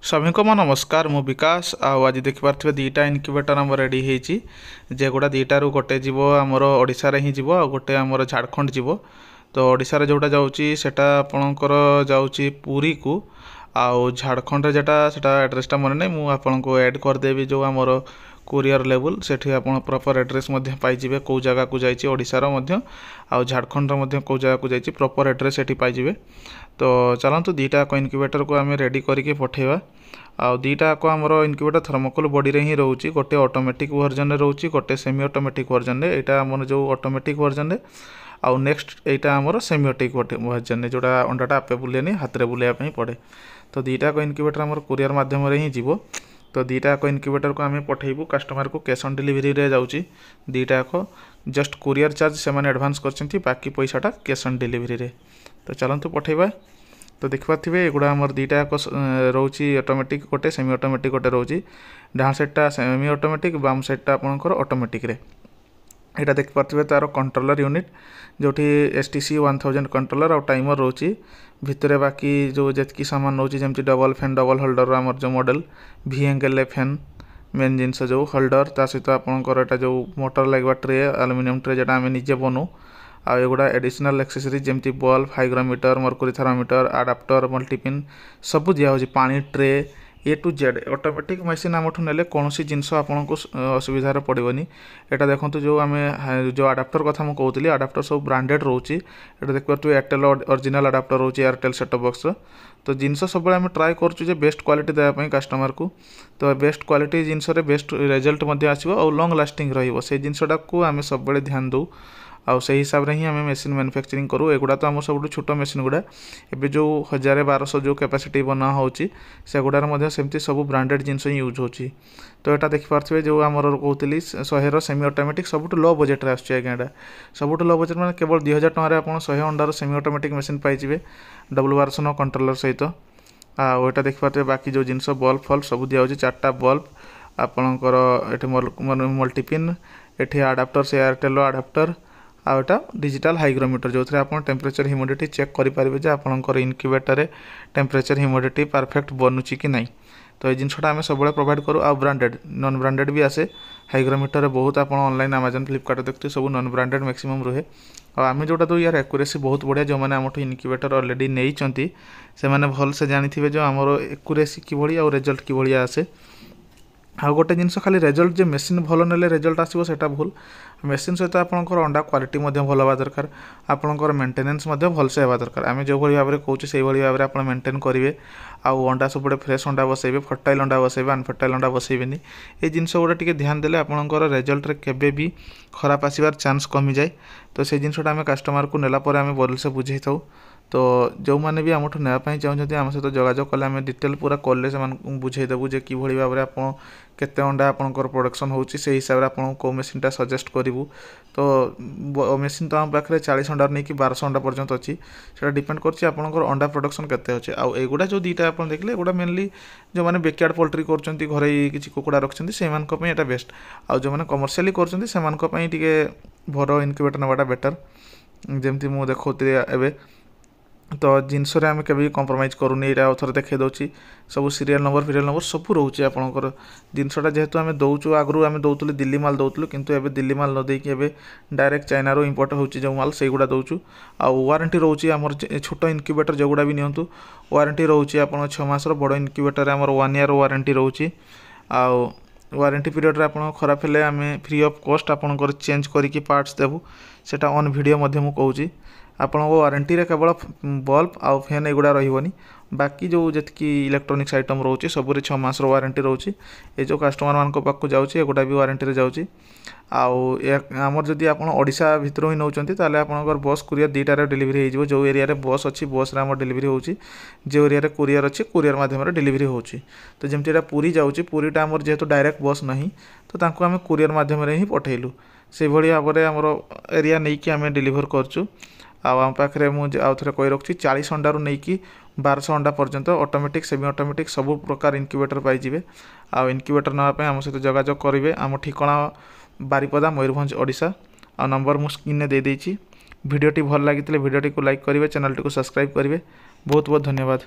सभी को नमस्कार मु विकास आज देखिपे दुईटा इनक्यूबेटर आम रेडी होती गुड़ा दुईटार गोटे जीव आमर ओडिशा रे ही जीव आ गोटे आमर झारखंड जीव। तो ओडिशा रे जोटा जाउची सेटा आपणकर जाउची पुरी को आउ झारखंड जेटा सेटा एड्रेसटा मन नहीं मु आपनको ऐड करदेवी जो आमर कोरियर लेवल सेठी आपण प्रॉपर एड्रेस मध्य पाइजिबे कौ जगह को जाइए ओडिशा रो मध्य आउ झारखंड रो मध्य कौ जगह को जाइए प्रॉपर एड्रेस सेठी पाइजिबे। तो चलतु दुईटा इनक्यूबेटर को आम रेडी करके पठेवा आउ दुईटा आमर इनक्यूबेटर थर्मोकोल बॉडी रे ही रोचे गोटे ऑटोमेटिक वर्जन रे रोचे गोटे सेमी ऑटोमेटिक वर्जन रे एटा आमर जो ऑटोमेटिक वर्जन रे आउ नेक्स्ट एटा आमर सेमी ऑटोमेटिक वर्जन रे जोटा अंडाटा आपे बुलेनी हाथ रे बुलेया पई पड़े। तो दुईटा इनक्यूबेटर आमर कोरियर माध्यम रे ही जीवो। तो दुईटा इनक्यूबेटर को आम पठेबू कस्टमर को कैश ऑन डिलीवरी रे जाउची दुईटा जस्ट कोरियर चार्ज से मैंने एडवांस करछंती बाकी पैसाटा कैश ऑन डिलीवरी रे। तो चलतु पठेबा। तो देखिपे एगुड़ा आमर दुईटा रोची ऑटोमेटिक गोटे सेमी ऑटोमेटिक गोटे रोची डाण साइडटा सेमी ऑटोमेटिक बाम साइडटा आपनकर ऑटोमेटिक रे एटा देखिपे तार कंट्रोलर यूनिट जोठी STC 1000 कंट्रोलर और टाइमर रोची भितरे बाकी जो जेतकी सामान रोची जेमती डबल फैन डबल होल्डर आमर जो model V angle fan main जिनस जो होल्डर ता सहित आपनकर एटा जो मोटर लगवा ट्रे एल्युमिनियम ट्रे जेटा आमे निजे बनु आ एगुड़ा एडिशनल एक्सेसरीज जमती bulb hygrometer mercury thermometer adapter multipin सब दिया हो पानी tray A to Z automatic machine आमठू नेले कौन सी जिनस आपको असुविधार पड़ोनी। यहाँ देखो जो आम जो अडाप्टर कथा मुझे कहती अडाप्टर सब ब्रांडेड रोचे ये देखिए एयरटेल ओरिजिनल अडाप्टर रोचे एयरटेल सेटअप बॉक्स। तो जिनस सब आम ट्राए करुचे बेस्ट क्वालिटी देवाई कस्टमर को। तो बेस्ट क्वालिटी जिनस बेस्ट रिजल्ट आसो और लॉन्ग लास्टिंग रही जिनसटा को आम सब ध्यान दो आउ से हिसाब से ही आम मेसीन मैन्युफैक्चरिंग करूँ। एगुड़ा तो आम सब छोट मेसीन गुड़ा एवं जो 1200 जो कैपेसिटी बना होची से गुड़ार सेमती सब ब्रांडेड जिनस ही यूज होची। तो यहाँ देखिपे जो आमर कहती 100 सेमी ऑटोमेटिक सबुठ लो बजेट रे आसुची आज्ञा सबुठ लो बजेट मैंने केवल 2000 टकर आप 100 अंडार सेमी ऑटोमेटिक मेसीन पाइबे डबल वर्सन कंट्रोलर सहित। आटा देखिपे बाकी जो जिनस बल्ब फल्ब सब दिया 4टा बल्ब आपणकर ये मल्टीपिन ये अडाप्टर से Airtel adapter outta digital hygrometer जो थे आप टेम्परेचर ह्यूमिडिटी चेक करेंगे आपंकर इनक्यूबेटर टेम्परेचर ह्यूमिडिटी परफेक्ट बनूची कि नहीं। तो ये जिनसटा आम सब प्रोवाइड करूँ आ ब्रांडेड नॉन ब्रांडेड भी आसे हाइग्रोमीटर बहुत आप ऑनलाइन अमेजन फ्लिपकार्ट देखते सब नॉन ब्रांडेड मैक्सिमम रुहे आम जोटा तो यार एक्यूरेसी बहुत बढ़िया जो मैंने आमठू इनक्यूबेटर ऑलरेडी नहीं से मैंने भल से जानी जो आमर एक्यूरेसी कि और रिजल्ट कि आसे। आ गोटे जिनस खाली रिजल्ट जे मेसीन भल नेले रिजल्ट आसो सेटा भूल मेसीन सहित आपंकर अंडा क्वालिटी भल हवा दरकार आपंकर मेंटेनेंस भल से हवा दरकार। आम जो भाव में कहूँ से भाव में आप मेंटेन करेंगे आउ अंडा सब फ्रेश अंडा बसैबे फर्टाइल अंडा बसैबे अनफर्टाइल अंडा बसैबेनी ये जिनस गुड़ा टे ध्यान देले आपंकर रिजल्ट केबे भी खराब आसबार चांस कमी जाए। तो से जिनसटा आम कस्टमर को नेला आम भल से बुझे था। तो जो मैंने भी आमठू नापी चाहते आम सहित जोगाजोग कले आम डिटेल पूरा कॉल से बुझेदेवु जे कि भाव में आप केते अंडा आपंकर प्रोडक्शन होची से हिसाब से आपको कौ मेसीनटा सजेस्ट करूँ। तो मेसीन तो आम पाखे 40 अंडार नहीं कि 1200 अंडा पर्यंत अच्छी से डिपेंड कर अंडा प्रोडक्शन केते अच्छे। आउ एगुड़ा जो दुईटा आप देखले एगुड़ा मेनली जो मैंने बेकयार्ड पोल्ट्री कर घरे किसी कुकुड़ा रखते से एटा बेस्ट आउ जो मैंने कमर्शियली कर भर इनक्यूबेटर नाटा बेटर जमती मुझे देखते एवं। तो जिनस आम के कम्प्रोमाइज करूनी यहाँ थोड़े देखे दूसरी सब सीरियल नंबर सब रोचे आपंकर जिनसटा जेहेतु आम दौचु आगु आम दौलु दिल्ली माल दौलु किंतु एबे दिल्ली माल न देकी एबे डायरेक्ट चाइना रो इंपोर्ट होची जो माल से गुड़ा दौचु आ वारंटी रोची आमर छोट इनक्यूबेटर जो गुड़ा भी नियंतु वारंटी रोची आप 6 मास बड़ इनक्यूबेटर आमर 1 ईयर वारंटी रोची आ वारंटी पीरियड आप खराब हेले आम फ्री ऑफ कॉस्ट आपंकर चेंज करके पार्ट्स देवु सेटा ऑन वीडियो मध्य कहूँ आपण वारंटी रे केवल बल्ब आउ फैन एगुड़ा रही बाकी जो जी इलेक्ट्रोनिक्स आइटम रोचे सबुरे 6 मास वारंटी रोचे ये जो कस्टमर मान पाक जाऊँगी एगुड़ा भी वारंटी रे जाऊँगी। आमर जदि आप ओडिशा भितर ही नौकरी ताले आपनकर बस कुरियर दुईटार डिलीवरी हो जो एरिया बस अच्छी बस रे डिलीवरी होची जो एरिया कुरियर अच्छी कुरियर माध्यम डिलीवरी होची। तो जमती एटा पुरी जाऊँगी पुरीटा आमर जेहेतु डायरेक्ट बस नहीं तो तांको आम कुरियर माध्यम ही पठेलु से भाव में आमर एरिया नहीं कि आम डिलीवर करचु। आम पाखे मुझे आउ थे कही रखी 40 अंडारू नहीं कि 1200 अंडा पर्यंत ऑटोमेटिक सेमी ऑटोमेटिक सब प्रकार इनक्यूबेटर पाइबे। आउ इनक्यूबेटर नापी आम सहित जोगाजोग करेंगे आम ठिकाना बारिपदा मयूरभंज ओडिशा आ नंबर मु स्क्रीन में दे देछि। वीडियोटी भल लगी भिडियोटी को लाइक करेंगे चैनल टी को सब्सक्राइब करेंगे। बहुत बहुत धन्यवाद।